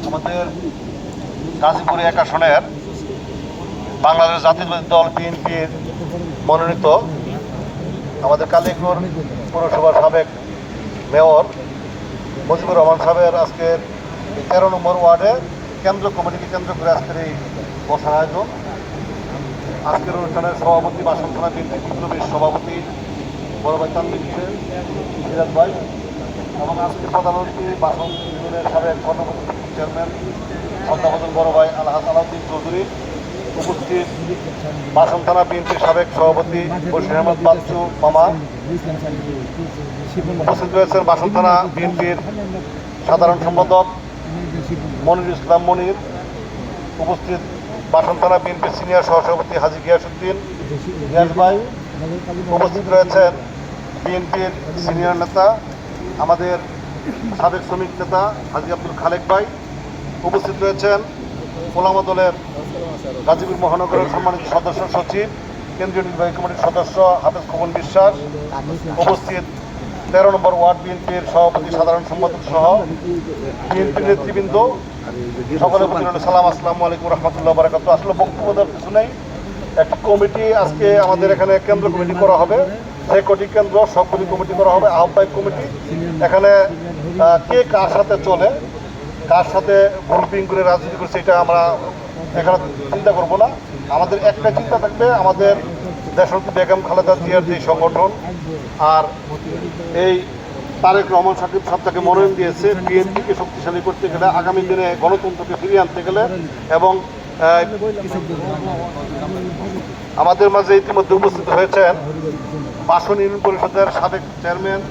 আমাদের গাজীপুরে 1 আসনের বাংলাদেশ জাতীয়তাবাদী দল বিএনপির মনোনীত আমাদের কালিয়াকৈর পৌরসভার সাবেক মেয়র মুজিবুর রহমান সাহেবের আজকের 13 নম্বর ওয়ার্ডে কেন্দ্র কমিটিকে কেন্দ্র করে আজকের এই বসার আয়োজন। আজকের অনুষ্ঠানের সভাপতি বাসন থানা বিএনপি বিপ্লবীর সভাপতি বড় ভাই তানভীর হোসেন সিরাজ ভাই এবং আজকে প্রধান অতিথি বাসন ইউনিয়নের সাবেক কর্মকর্তা চেয়ারম্যান অধ্যাপক বড় ভাই আলহাজ আলাউদ্দিন চৌধুরী, উপস্থিত বাসন থানা বিএনপির সাবেক সভাপতি বশির আহমদ বাচ্চু মামা, উপস্থিত রয়েছেন বাসন থানা বিএনপির সাধারণ সম্পাদক মনির ইসলাম মনির, উপস্থিত বাসন থানা বিএনপির সিনিয়র সহসভাপতি হাজী গিয়াসউদ্দিন গিয়াস ভাই, উপস্থিত রয়েছেন বিএনপির সিনিয়র নেতা আমাদের সাবেক শ্রমিক নেতা হাজী আব্দুল খালেক ভাই, উপস্থিত রয়েছেন ওলামা দলের গাজীপুর মহানগরের সম্মানিত সদস্য সচিব কেন্দ্রীয় নির্বাহী কমিটির সদস্য হাফেজ খোকন বিশ্বাস, উপস্থিত 13 নম্বর ওয়ার্ড বিএনপির সভাপতি সাধারণ সম্পাদক সহ বিএনপির নেতৃবৃন্দ, সকলের প্রতি সালাম, আসসালামু আলাইকুম রহমতুল্লাহ বারাকাতুহু। আসলে বক্তব্য দেওয়ার কিছু নেই, একটি কমিটি আজকে আমাদের এখানে কেন্দ্র কমিটি করা হবে, যে কটি কেন্দ্র সবগুলি কমিটি করা হবে, আহ্বায়ক কমিটি। এখানে কে কার সাথে চলে, কার সাথে গ্রুপিং করে রাজনীতি করছে এটা আমরা এখানে চিন্তা করব না। আমাদের একটা চিন্তা থাকবে, আমাদের দেশনেত্রী বেগম খালেদা জিয়ার যে সংগঠন আর এই তারেক রহমান সাকিব সাহেবকে মনোনয়ন দিয়েছে বিএনপিকে শক্তিশালী করতে গেলে, আগামী দিনে গণতন্ত্রকে ফিরিয়ে আনতে গেলে, এবং আমাদের মাঝে ইতিমধ্যে উপস্থিত হয়েছেন বাসন ইউনিয়ন পরিষদের সাবেক চেয়ারম্যান,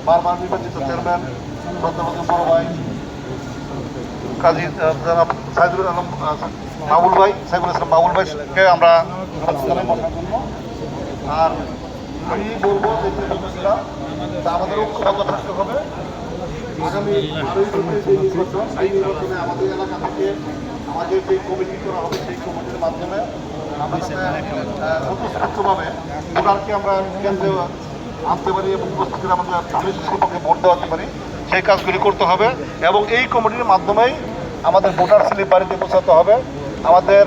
বারবার নির্বাচিত চেয়ারম্যান অধ্যাপক বড় ভাই কাজী জনাব সাইদুল আলম বাবুল ভাই, সাইদুল ইসলাম বাবুল ভাইকে আমরা বসার জন্য। আর আমি বলবো যে আমাদের ঐক্যবদ্ধ থাকতে হবে। আগামী নির্বাচন, এই নির্বাচনে আমাদের এলাকা থেকে আমাদের যে কমিটি করা হবে সেই কমিটির মাধ্যমে আমরা স্বতঃস্ফূর্তভাবে ভোটারকে আমরা কেন্দ্রে আনতে পারি এবং উপস্থিত করে আমাদের ধানের পক্ষে ভোট দেওয়াতে পারি, সেই কাজগুলি করতে হবে। এবং এই কমিটির মাধ্যমেই আমাদের ভোটার স্লিপ বাড়িতে পৌঁছাতে হবে। আমাদের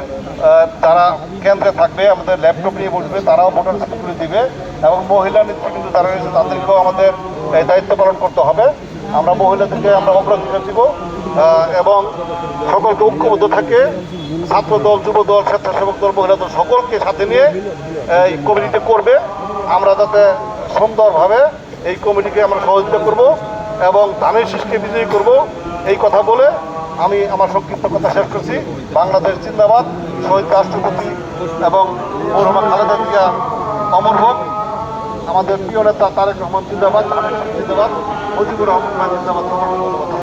যারা কেন্দ্রে থাকবে, আমাদের ল্যাপটপ নিয়ে বসবে, তারাও ভোটার স্লিপগুলি দিবে এবং মহিলা নেতৃবৃন্দ যারা রয়েছে তাদেরকেও আমাদের এই দায়িত্ব পালন করতে হবে। আমরা মহিলাদেরকে আমরা অগ্রাধিকার দিব এবং সকলকে ঐক্যবদ্ধ থাকে, ছাত্র দল, যুব দল, স্বেচ্ছাসেবক দল, মহিলা দল সকলকে সাথে নিয়ে এই কমিটিটা করবে। আমরা যাতে সুন্দরভাবে এই কমিটিকে আমরা সহযোগিতা করব এবং ধানের শীষকে বিজয়ী করব, এই কথা বলে আমি আমার সংক্ষিপ্ত কথা শেষ করছি। বাংলাদেশ জিন্দাবাদ, শহীদ রাষ্ট্রপতি এবং মরহুমা খালেদা জিয়া অমর হোক, আমাদের প্রিয় নেতা তারেক রহমান জিন্দাবাদ, জিন্দাবাদ, মুজিবুর রহমান জিন্দাবাদ।